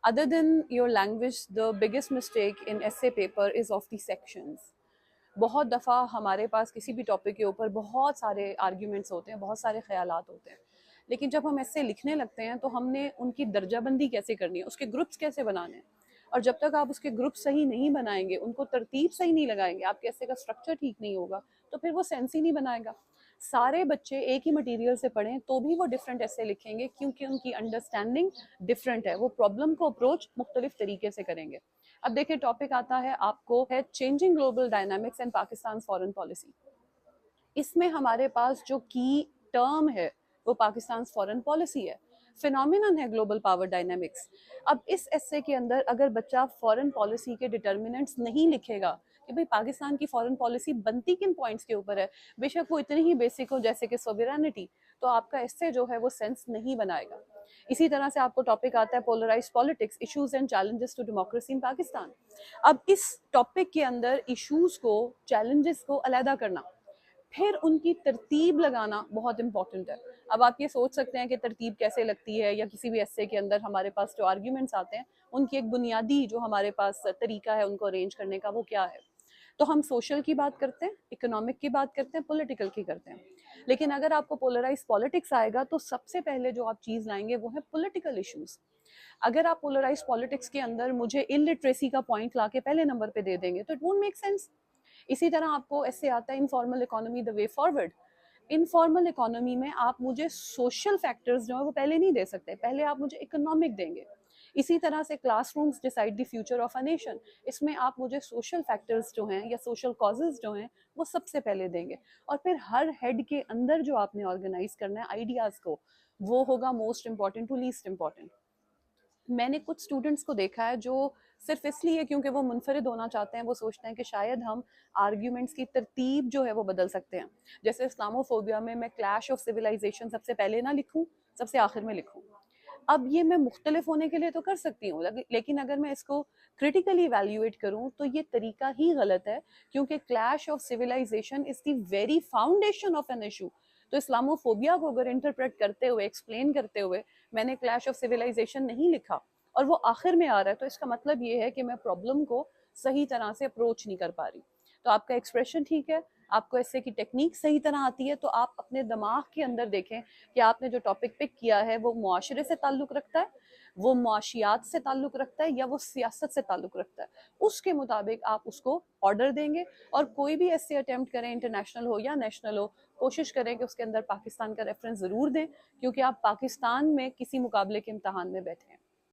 Other than your language, the biggest mistake in essay paper is of the sections. بہت دفعہ ہمارے پاس کسی بھی ٹاپک کے اوپر بہت سارے آرگیومنٹس ہوتے ہیں، بہت سارے خیالات ہوتے ہیں، لیکن جب ہم ایسے لکھنے لگتے ہیں تو ہم نے ان کی درجہ بندی کیسے کرنی ہے، اس کے گروپس کیسے بنانے ہیں، اور جب تک آپ اس کے گروپ صحیح نہیں بنائیں گے، ان کو ترتیب صحیح نہیں لگائیں گے، آپ کے ایسے کا اسٹرکچر ٹھیک نہیں ہوگا، تو پھر وہ سینس ہی نہیں بنائے گا. سارے بچے ایک ہی مٹیریل سے پڑھیں تو بھی وہ ڈفرینٹ ایسے لکھیں گے، کیونکہ ان کی انڈرسٹینڈنگ ڈفرینٹ ہے، وہ پرابلم کو اپروچ مختلف طریقے سے کریں گے. اب دیکھیں ٹاپک آتا ہے آپ کو ہے changing global dynamics and Pakistan foreign policy. اس میں ہمارے پاس جو کی ٹرم ہے وہ پاکستان فارن پالیسی ہے، فینومینن ہے گلوبل پاور ڈائنامکس. اب اس ایسے کے اندر اگر بچہ فارن پالیسی کے ڈٹرمنٹس نہیں لکھے گا کہ بھئی پاکستان کی فارن پالیسی بنتی کن پوائنٹس کے اوپر ہے، بے شک وہ اتنی ہی بیسک ہو جیسے کہ سوورینٹی، تو آپ کا ایسے جو ہے وہ سینس نہیں بنائے گا. اسی طرح سے آپ کو ٹاپک آتا ہے polarize politics, issues and challenges to democracy in Pakistan. اب اس ٹاپک کے اندر ایشوز کو، چیلنجز کو علیحدہ کرنا، پھر ان کی ترتیب لگانا بہت امپورٹنٹ ہے. اب آپ یہ سوچ سکتے ہیں کہ ترتیب کیسے لگتی ہے، یا کسی بھی ایسے کے اندر ہمارے پاس جو آرگیومنٹس آتے ہیں ان کی ایک بنیادی جو ہمارے پاس طریقہ ہے ان کو ارینج کرنے کا وہ کیا ہے. تو ہم سوشل کی بات کرتے ہیں، اکنامک کی بات کرتے ہیں، پولیٹیکل کی کرتے ہیں. لیکن اگر آپ کو پولرائز پالیٹکس آئے گا تو سب سے پہلے جو آپ چیز لائیں گے وہ ہے پولیٹیکل ایشوز. اگر آپ پولرائز پالیٹکس کے اندر مجھے الٹریسی کا پوائنٹ لا کے پہلے نمبر پہ دے دیں گے تو اٹ وونٹ میک سینس. اسی طرح آپ کو ایسے آتا ہے انفارمل اکانومی دا وے فارورڈ. انفارمل اکانومی میں آپ مجھے سوشل فیکٹرز جو ہیں وہ پہلے نہیں دے سکتے، پہلے آپ مجھے اکنامک دیں گے. اسی طرح سے classrooms decide the future of a nation, اس میں آپ مجھے سوشل فیکٹرز جو ہیں یا سوشل کازز جو ہیں وہ سب سے پہلے دیں گے. اور پھر ہر ہیڈ کے اندر جو آپ نے آرگنائز کرنا ہے آئیڈیاز کو، وہ ہوگا most important to least important. میں نے کچھ اسٹوڈنٹس کو دیکھا ہے جو صرف اس لیے کیونکہ وہ منفرد ہونا چاہتے ہیں، وہ سوچتے ہیں کہ شاید ہم آرگیومنٹس کی ترتیب جو ہے وہ بدل سکتے ہیں. جیسے اسلاموفوبیا میں کلیش آف سویلائزیشن سب سے پہلے نہ لکھوں، سب سے آخر میں لکھوں. اب یہ میں مختلف ہونے کے لیے تو کر سکتی ہوں، لیکن اگر میں اس کو کریٹیکلی ایویلیویٹ کروں تو یہ طریقہ ہی غلط ہے، کیونکہ clash of civilization is the very foundation of an issue. تو اسلاموفوبیا کو اگر انٹرپریٹ کرتے ہوئے، ایکسپلین کرتے ہوئے میں نے کلیش آف سویلائزیشن نہیں لکھا اور وہ آخر میں آ رہا ہے، تو اس کا مطلب یہ ہے کہ میں پرابلم کو صحیح طرح سے اپروچ نہیں کر پا رہی. تو آپ کا ایکسپریشن ٹھیک ہے، آپ کو ایسے کی ٹیکنیک صحیح طرح آتی ہے، تو آپ اپنے دماغ کے اندر دیکھیں کہ آپ نے جو ٹاپک پک کیا ہے وہ معاشرے سے تعلق رکھتا ہے، وہ معاشیات سے تعلق رکھتا ہے، یا وہ سیاست سے تعلق رکھتا ہے. اس کے مطابق آپ اس کو آرڈر دیں گے. اور کوئی بھی ایسے اٹیمپٹ کریں، انٹرنیشنل ہو یا نیشنل ہو، کوشش کریں کہ اس کے اندر پاکستان کا ریفرنس ضرور دیں، کیونکہ آپ پاکستان میں کسی مقابلے کے امتحان میں بیٹھے ہیں.